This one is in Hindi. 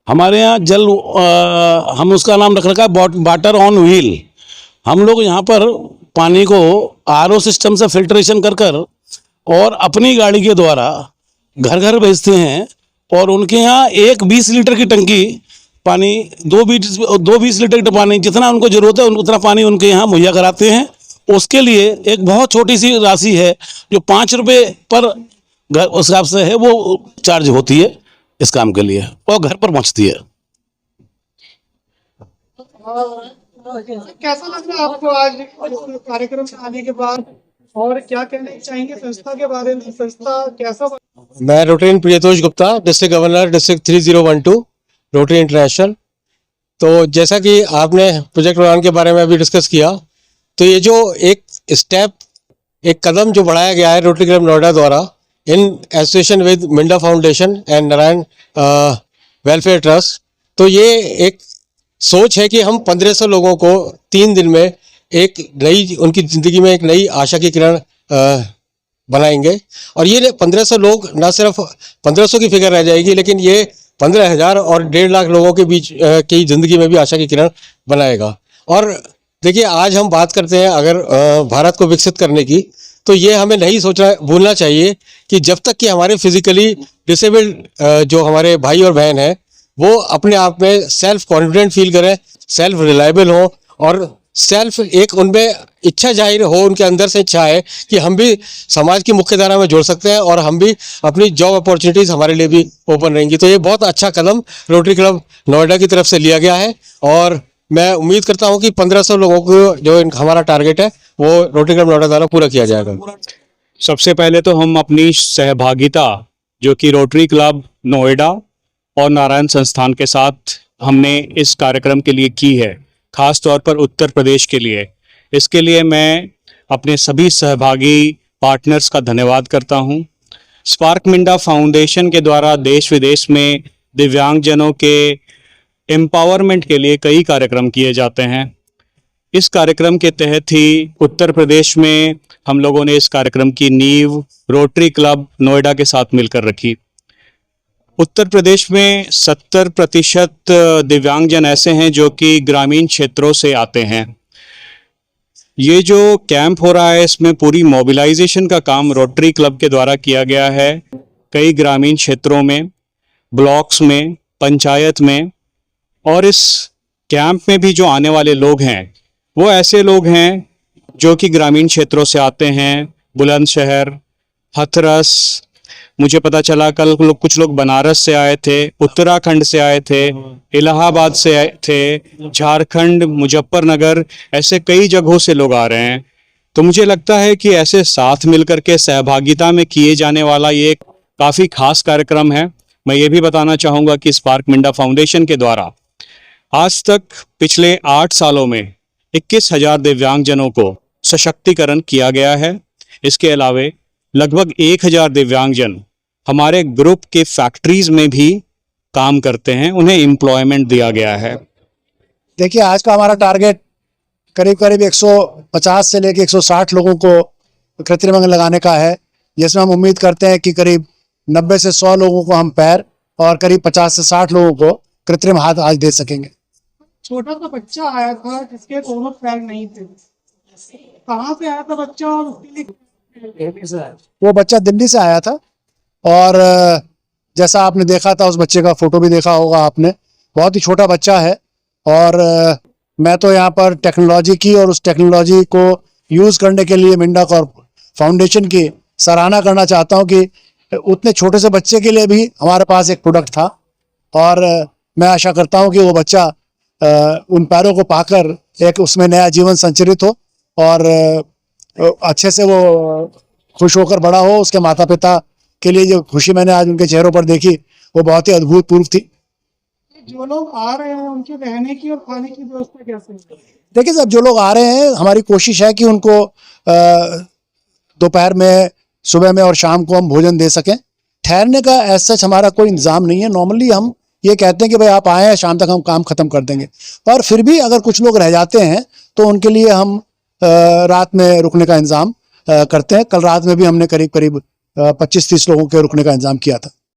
हमारे यहाँ जल हम उसका नाम रख रखा है वाटर ऑन व्हील। हम लोग यहाँ पर पानी को आरओ सिस्टम से फिल्ट्रेशन कर कर और अपनी गाड़ी के द्वारा घर घर भेजते हैं। और उनके यहाँ एक 20 लीटर की टंकी पानी, दो 20 लीटर की पानी, जितना उनको ज़रूरत है उतना पानी उनके यहाँ मुहैया कराते हैं। उसके लिए एक बहुत छोटी सी राशि है जो 5 रुपये पर घर उस हिसाब से है, वो चार्ज होती है इस काम के लिए और घर पर पहुँचती है। कैसा लग रहा है आपको आज कार्यक्रम में आने के बाद, और क्या कहना चाहेंगे संस्था के बारे में? संस्था कैसा? मैं rotary Priyatosh Gupta, district governor, district 3012 rotary international. तो जैसा कि आपने प्रोजेक्ट उड़ान के बारे में अभी डिस्कस किया, तो ये जो एक स्टेप, एक कदम जो बढ़ाया गया है रोटरी क्लब नोएडा द्वारा in association with Minda foundation and Narayan welfare trust, तो ये एक सोच है कि हम 1500 लोगों को 3 दिन में एक नई, उनकी ज़िंदगी में एक नई आशा की किरण बनाएंगे। और ये 1500 लोग, ना सिर्फ 1500 की फिगर रह जाएगी, लेकिन ये 15,000 और 1.5 लाख लोगों के बीच की ज़िंदगी में भी आशा की किरण बनाएगा। और देखिए, आज हम बात करते हैं अगर भारत को विकसित करने की, तो ये हमें नहीं भूलना चाहिए कि जब तक कि हमारे फिजिकली डिसेबल्ड जो हमारे भाई और बहन हैं वो अपने आप में सेल्फ कॉन्फिडेंट फील करें, सेल्फ रिलायबल हो और सेल्फ एक उनमें इच्छा जाहिर हो, उनके अंदर से इच्छा है कि हम भी समाज की मुख्य धारा में जुड़ सकते हैं और हम भी अपनी जॉब अपॉर्चुनिटीज़ हमारे लिए भी ओपन रहेंगी। तो ये बहुत अच्छा कदम रोटरी क्लब नोएडा की तरफ से लिया गया है और मैं उम्मीद करता हूं कि 1500 लोगों को जो हमारा टारगेट है वो रोटरी क्लब नोएडा द्वारा पूरा किया जाएगा। सबसे पहले तो हम अपनी सहभागिता जो कि रोटरी क्लब नोएडा और नारायण संस्थान के साथ हमने इस कार्यक्रम के लिए की है, खास तौर पर उत्तर प्रदेश के लिए, इसके लिए मैं अपने सभी सहभागी पार्टनर्स का धन्यवाद करता हूं। स्पार्क मिंडा फाउंडेशन के द्वारा देश विदेश में दिव्यांगजनों के एम्पावरमेंट के लिए कई कार्यक्रम किए जाते हैं। इस कार्यक्रम के तहत ही उत्तर प्रदेश में हम लोगों ने इस कार्यक्रम की नींव रोटरी क्लब नोएडा के साथ मिलकर रखी। उत्तर प्रदेश में 70% दिव्यांगजन ऐसे हैं जो कि ग्रामीण क्षेत्रों से आते हैं। ये जो कैंप हो रहा है इसमें पूरी मोबिलाइजेशन का काम रोटरी क्लब के द्वारा किया गया है। कई ग्रामीण क्षेत्रों में, ब्लॉक्स में, पंचायत में, और इस कैंप में भी जो आने वाले लोग हैं वो ऐसे लोग हैं जो कि ग्रामीण क्षेत्रों से आते हैं। बुलंदशहर, हाथरस, मुझे पता चला कल कुछ लोग बनारस से आए थे, उत्तराखंड से आए थे, इलाहाबाद से आए थे, झारखंड, मुजफ्फरनगर, ऐसे कई जगहों से लोग आ रहे हैं। तो मुझे लगता है कि ऐसे साथ मिलकर के सहभागिता में किए जाने वाला ये एक काफ़ी खास कार्यक्रम है। मैं ये भी बताना चाहूँगा कि स्पार्क मिंडा फाउंडेशन के द्वारा आज तक पिछले 8 सालों में 21,000 दिव्यांगजनों को सशक्तिकरण किया गया है। इसके अलावा लगभग 1,000 दिव्यांगजन हमारे ग्रुप के फैक्ट्रीज में भी काम करते हैं, उन्हें एम्प्लॉयमेंट दिया गया है। देखिए, आज का हमारा टारगेट करीब करीब 150 से लेकर 160 लोगों को कृत्रिम अंग लगाने का है, जिसमें हम उम्मीद करते हैं कि करीब 90 से 100 लोगों को हम पैर और करीब 50 से 60 लोगों को कृत्रिम हाथ आज दे सकेंगे। छोटा सा बच्चा आया था जिसके दोनों पैर नहीं थे, कहाँ से आया था बच्चा और उसके लिए? वो बच्चा दिल्ली से आया था और जैसा आपने देखा था, उस बच्चे का फोटो भी देखा होगा आपने, बहुत ही छोटा बच्चा है। और मैं तो यहाँ पर टेक्नोलॉजी की और उस टेक्नोलॉजी को यूज़ करने के लिए मिंडा कॉर्प फाउंडेशन की सराहना करना चाहता हूँ कि उतने छोटे से बच्चे के लिए भी हमारे पास एक प्रोडक्ट था और मैं आशा करता हूँ कि वो बच्चा उन पैरों को पाकर एक उसमें नया जीवन संचरित हो और अच्छे से वो खुश होकर बड़ा हो। उसके माता पिता के लिए जो खुशी मैंने आज उनके चेहरों पर देखी वो बहुत ही अद्भुतपूर्व थी। जो लोग आ रहे हैं उनके रहने की और खाने की व्यवस्था कैसे है? देखिए साहब, जो लोग आ रहे हैं हमारी कोशिश है कि उनको दोपहर में, सुबह में और शाम को हम भोजन दे सकें। ठहरने का ऐसा हमारा कोई इंतज़ाम नहीं है। नॉर्मली हम ये कहते हैं कि भाई आप आए हैं, शाम तक हम काम ख़त्म कर देंगे, पर फिर भी अगर कुछ लोग रह जाते हैं तो उनके लिए हम रात में रुकने का इंतज़ाम करते हैं। कल रात में भी हमने करीब 25-30 लोगों के रुकने का इंतज़ाम किया था।